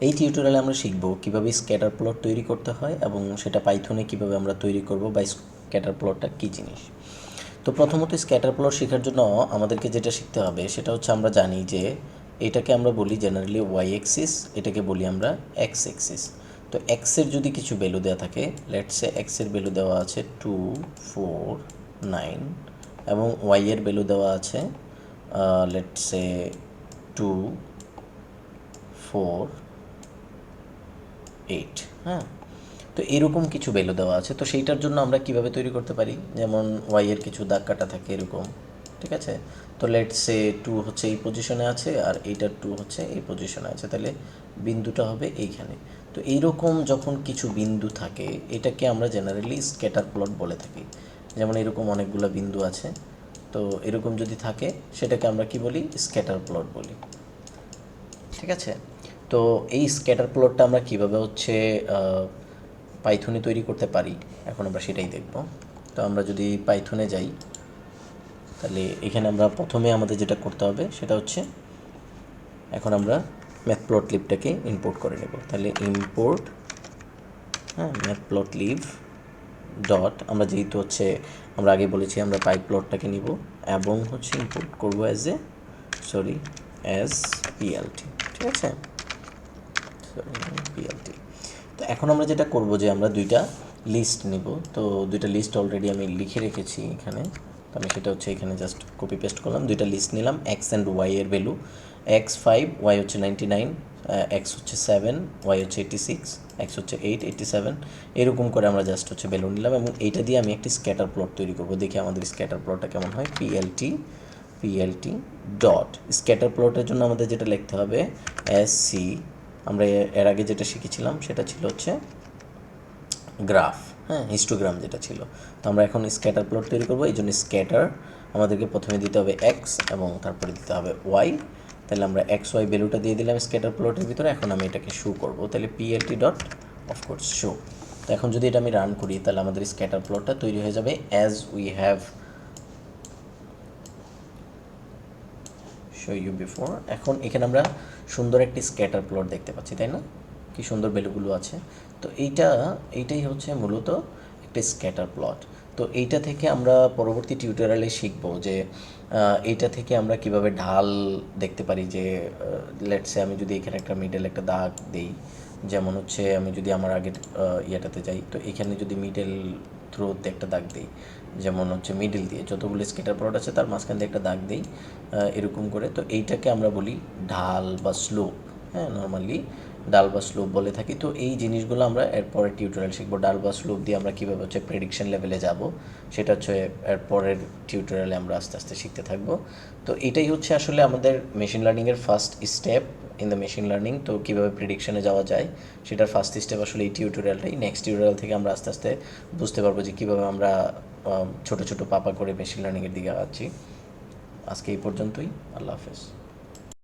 এই টিউটোরিয়ালে আমরা শিখব কিভাবে স্ক্যাটার প্লট তৈরি করতে হয় এবং সেটা পাইথনে কিভাবে আমরা তৈরি করব বা স্ক্যাটার প্লটটা কী জিনিস। তো প্রথমত স্ক্যাটার প্লট শেখার জন্য আমাদেরকে যেটা শিখতে হবে সেটা হচ্ছে আমরা জানি যে এটাকে আমরা বলি জেনারেলি ওয়াই এক্সিস, এটাকে বলি আমরা এক্স এক্সিস। তো এক্সের যদি কিছু ভ্যালু দেওয়া থাকে, লেটসে এক্সের ভ্যালু দেওয়া আছে 2, 4, 9 এবং ওয়াইয়ের ভ্যালু দেওয়া আছে লেটসে 2, 4, 8। হ্যাঁ, তো এরকম কিছু ভ্যালু দেওয়া আছে। তো সেইটার জন্য আমরা কিভাবে তৈরি করতে পারি, যেমন ওয়াইয়ের কিছু দাগ কাটা থাকে এরকম, ঠিক আছে। তো লেটস সে 2 হচ্ছে এই পজিশনে আছে আর এইটার 2 হচ্ছে এই পজিশনে আছে, তাহলে বিন্দুটা হবে এইখানে। তো এইরকম যখন কিছু বিন্দু থাকে এটাকে আমরা জেনারেলি স্ক্যাটার প্লট বলে থাকি। যেমন এরকম অনেকগুলো বিন্দু আছে, তো এরকম যদি থাকে সেটাকে আমরা কি বলি, স্ক্যাটার প্লট বলি, ঠিক আছে। তো এই স্ক্যাটার প্লটটা আমরা কীভাবে হচ্ছে পাইথনে তৈরি করতে পারি এখন আমরা সেটাই দেখব। তো আমরা যদি পাইথনে যাই তাহলে এখানে আমরা প্রথমে আমাদের যেটা করতে হবে সেটা হচ্ছে এখন আমরা ম্যাথপ্লটলিবটাকে ইম্পোর্ট করে নেব। তাহলে ইম্পোর্ট ম্যাথপ্লটলিব ডট, আমরা যেহেতু হচ্ছে আমরা আগে বলেছি আমরা পাইপ্লটটাকে নিব এবং হচ্ছে ইম্পোর্ট করবো অ্যাজ পিএলটি, ঠিক আছে, পিএলটি। তো এখন আমরা যেটা করব যে আমরা দুইটা লিস্ট নিব। তো দুইটা লিস্ট অলরেডি আমি লিখে রেখেছি এখানে, তো আমি সেটা হচ্ছে এখানে জাস্ট কপি পেস্ট করলাম। দুইটা লিস্ট নিলাম, এক্স অ্যান্ড ওয়াই এর ভ্যালু, এক্স 5, ওয়াই হচ্ছে 99, এক্স হচ্ছে 7, ওয়াই হচ্ছে 86, এক্স হচ্ছে 8, 87, এরকম করে আমরা জাস্ট হচ্ছে ভ্যালু নিলাম এবং এইটা দিয়ে আমি একটি স্ক্যাটার প্লট তৈরি করব। দেখি আমাদের স্ক্যাটার প্লটটা কেমন হয়। পিএলটি ডট স্ক্যাটার প্লটের জন্য আমাদের যেটা লিখতে হবে এসসি, আমরা এর আগে যেটা শিখেছিলাম সেটা ছিল হচ্ছে গ্রাফ, হিস্টোগ্রাম যেটা ছিল। তো আমরা এখন স্ক্যাটার প্লট তৈরি করবো, এই জন্য স্ক্যাটার আমাদেরকে প্রথমে দিতে হবে এক্স এবং তারপরে দিতে হবে ওয়াই। তাহলে আমরা এক্স ওয়াই ভ্যালুটা দিয়ে দিলাম স্ক্যাটার প্লটের ভিতরে। এখন আমি এটাকে শো করবো, তাহলে পিএলটি ডট অফকোর্স শো। তো এখন যদি এটা আমি রান করি তাহলে আমাদের স্ক্যাটার প্লটটা তৈরি হয়ে যাবে as we have show you before. এখন এখানে আমরা সুন্দর একটি স্ক্যাটার প্লট দেখতে পাচ্ছি, তাই না, কি সুন্দর ভ্যালুগুলো আছে। তো এইটাই হচ্ছে মূলত একটা স্ক্যাটার প্লট। তো এইটা থেকে আমরা পরবর্তী টিউটোরিয়ালে শিখব যে এইটা থেকে আমরা কিভাবে ঢাল দেখতে পারি। যে লেটসে আমি যদি এখানে একটা মিডল একটা দাগ দিই, যেমন হচ্ছে আমি যদি আমার আগের ইয়েটাতে যাই, তো এখানে যদি মিডল থ্রোতে একটা দাগ দিই, যেমন হচ্ছে মিডল দিয়ে যতগুলো স্ক্যাটার প্লট আছে তার মাঝখান দিয়ে একটা দাগ দিই এরকম করে, তো এইটাকে আমরা বলি ঢাল বা স্লোপ। নর্মালি ডাল বা স্লোপ বলে থাকি। তো এই জিনিসগুলো আমরা এরপরের টিউটোরিয়াল শিখবো। ডাল বা স্লোপ দিয়ে আমরা কীভাবে হচ্ছে প্রেডিকশন লেভেলে যাব সেটা হচ্ছে এরপরের টিউটোরিয়ালে আমরা আস্তে আস্তে শিখতে থাকবো। তো এটাই হচ্ছে আসলে আমাদের মেশিন লার্নিংয়ের first step in the machine learning. তো কীভাবে প্রেডিকশনে যাওয়া যায় সেটার ফার্স্ট স্টেপ আসলে এই টিউটোরিয়ালটাই। নেক্সট টিউটোরিয়াল থেকে আমরা আস্তে আস্তে বুঝতে পারবো যে কীভাবে আমরা ছোটো ছোটো পাপা করে মেশিন লার্নিংয়ের দিকে আছি। আজকে এই পর্যন্তই, আল্লাহ হাফেজ।